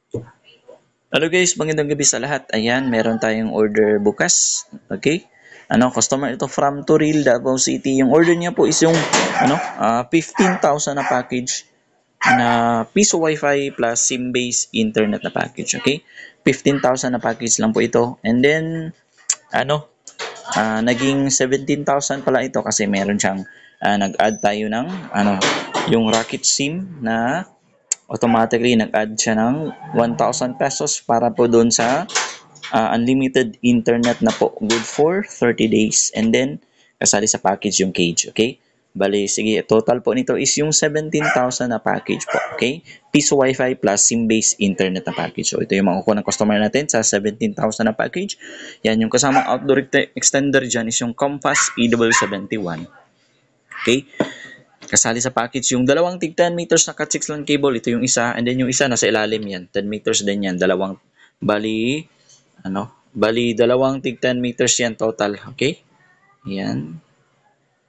Hello guys, magandang gabi sa lahat. Ayan, meron tayong order bukas. Okay? Customer ito from Toril, Davao City. Yung order niya po is yung 15,000 na package na piso wifi plus SIM-based internet na package. Okay? 15,000 na package lang po ito. And then naging 17,000 pala ito kasi meron siyang nag-add tayo ng yung Rocket SIM na automatically nag-add siya ng 1,000 pesos para po doon sa unlimited internet na po. Good for 30 days. And then, kasali sa package yung cage. Okay? Bali, sige, total po nito is yung 17,000 na package po. Okay? Piso Wi-Fi plus SIM-based internet na package. So, ito yung makukuha ng customer natin sa 17,000 na package. Yan, yung kasamang outdoor extender dyan is yung Compass EW71. Okay? Kasali sa package yung dalawang tig 10 meters na cat 6 lang cable. Ito yung isa. And then yung isa nasa ilalim yan. 10 meters din yan. Bali, dalawang tig 10 meters yan total. Okay? Yan.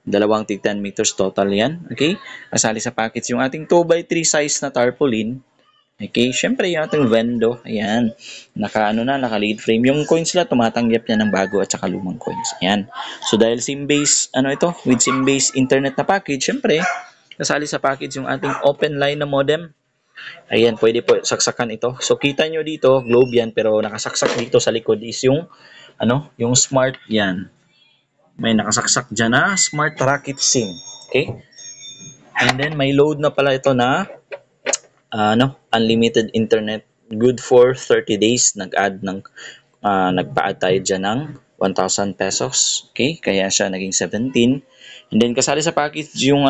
Dalawang tig 10 meters total yan. Okay? Kasali sa package yung ating 2x3 size na tarpaulin. Okay? Syempre yung ating vendo. Ayan. Naka-lead frame. Yung coins nila, tumatanggap niya ng bago at saka lumang coins. Ayan. So dahil SIM-based, with SIM-based internet na package, syempre, kasali sa package yung ating open line na modem. Ayan, pwede po saksakan ito. So kita nyo dito, globe yan, pero nakasaksak dito sa likod is yung yung smart yan. May nakasaksak dyan na smart Rocket SIM. Okay? And then may load na pala ito na unlimited internet, good for 30 days. Nagpa-add tayo dyan ng 1,000 pesos. Okay? Kaya siya naging 17. And then kasali sa package yung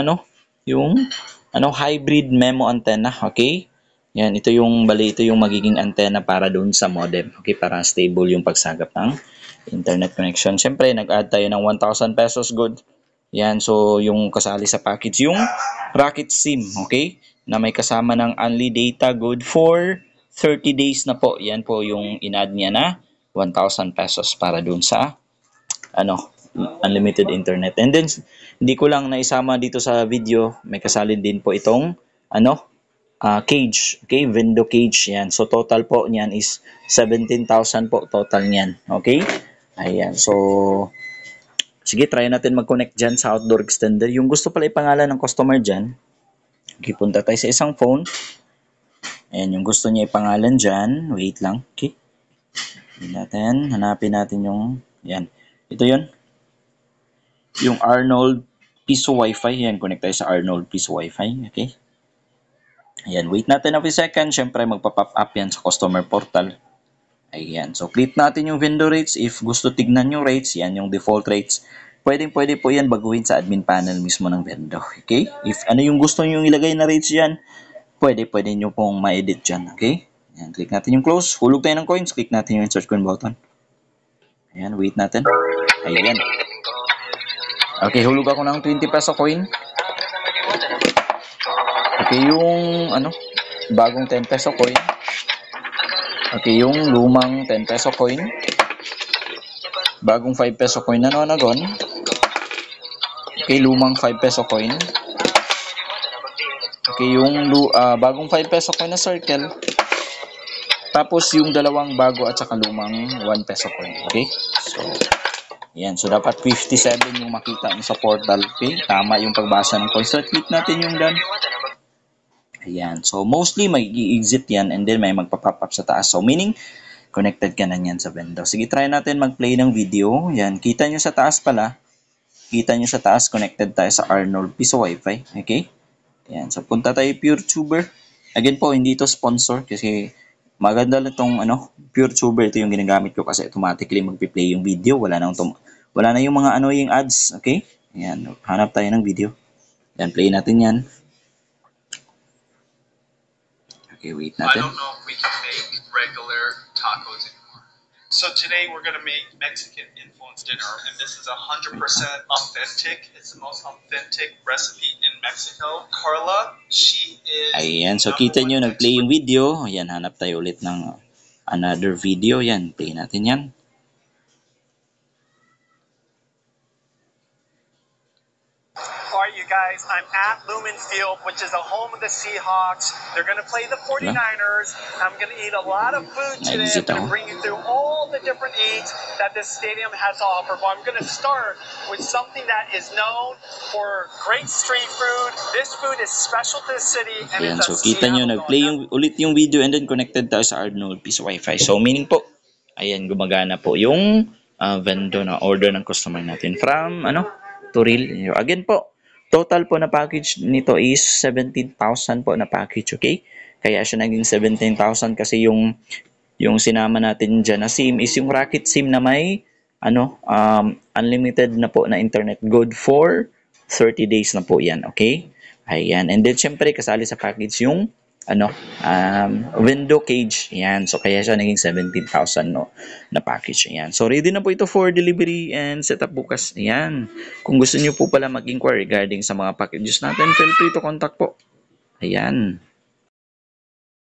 hybrid MIMO antenna. Okay? Yan, ito yung magiging antenna para doon sa modem. Okay? Para stable yung pagsagap ng internet connection. Siyempre, nag-add tayo ng 1,000 pesos good. Yan, so yung kasali sa package yung Rocket SIM. Okay? Na may kasama ng only data good for 30 days na po. Yan po yung in-add niya na 1,000 pesos para dun sa unlimited internet. And then hindi ko lang naisama dito sa video, may kasali din po itong cage. Okay, window cage yan. So total po niyan is 17,000 po total niyan. Okay? Ayan. So sige, try natin mag-connect dyan sa outdoor extender. Yung gusto pala ipangalan ng customer dyan, okay, punta tayo sa isang phone. Ayan, yung gusto niya ipangalan dyan. Wait lang. Okay. Hanapin natin yung, yan. Ito yun. Yung Arnold Piso Wi-Fi. Yan, connect tayo sa Arnold Piso Wi-Fi. Okay. Ayan, wait natin a few seconds. Siyempre, magpa-pop up yan sa customer portal. Ayan. So, click natin yung vendor rates. If gusto tignan yung rates, yan yung default rates. Pwede po yan baguhin sa admin panel mismo ng vendor. Okay? If ano yung gusto nyo ilagay na rates yan, pwede nyo pong ma-edit dyan. Okay? Ayan, click natin yung close. Hulog tayo ng coins. Click natin yung insert coin button. Ayan, wait natin. Ayan. Okay, hulog ako ng 20 peso coin. Okay, yung bagong 10 peso coin. Okay, yung lumang 10 peso coin. Bagong 5 peso coin na nonagon. Okay, lumang 5 peso coin. Okay, yung bagong 5 peso coin na circle. Tapos yung dalawang bago at saka lumang 1 peso coin. Okay? So, yan. So, dapat 57 yung makita nyo sa portal. Okay? Tama yung pagbasa ng coins. So, click natin yung done. Ayan. So, mostly may i-exit yan and then may magpa-pop up sa taas. So, meaning, connected ka na yan sa vendor. Sige, try natin mag-play ng video. Yan. Kita nyo sa taas pala. Kita nyo sa taas, connected tayo sa Arnold Piso Wi-Fi. Okay? Yan. So, punta tayo PureTuber. Again po, hindi ito sponsor kasi maganda lang itong PureTuber. Ito yung ginagamit ko kasi automatically magpi-play yung video. Wala na yung mga yung ads. Okay? Yan. Hanap tayo ng video. Yan. Play natin yan. Okay, wait natin. I don't know if we can make regular tacos anymore. So today we're going to make Mexican influenced dinner, and this is 100% authentic. It's the most authentic recipe in Mexico. Carla, she is... Ayan, so kita nyo, nag-play yung video. Ayan, hanap tayo ulit ng another video. Yan, play natin yan. Alright, you guys. guys, I'm at Lumen Field, which is the home of the Seahawks. They're going to play the 49ers. I'm going to eat a lot of food today. I'm going to bring you through all the different eats that this stadium has to offer. But I'm going to start with something that is known for great street food. This food is special to the city. And Ayan, it's so a kita nyo, Seattle nag-play ulit yung video and then connected tayo sa Arnold Piece Wi-Fi. So meaning po, ayan, gumagana po yung vendor na order ng customer natin from Turil. Again po, total po na package nito is 17,000 po na package, okay? Kaya siya naging 17,000 kasi yung sinama natin dyan na SIM is yung Rocket SIM na may unlimited na po na internet, good for 30 days na po yan, okay? Ayan, and then syempre kasali sa package yung window cage. Ayan, so kaya siya naging 17,000 na package. Ayan, so ready na po ito for delivery and setup bukas. Ayan, kung gusto niyo po pala mag-inquire regarding sa mga packages natin, feel free to contact po. Ayan.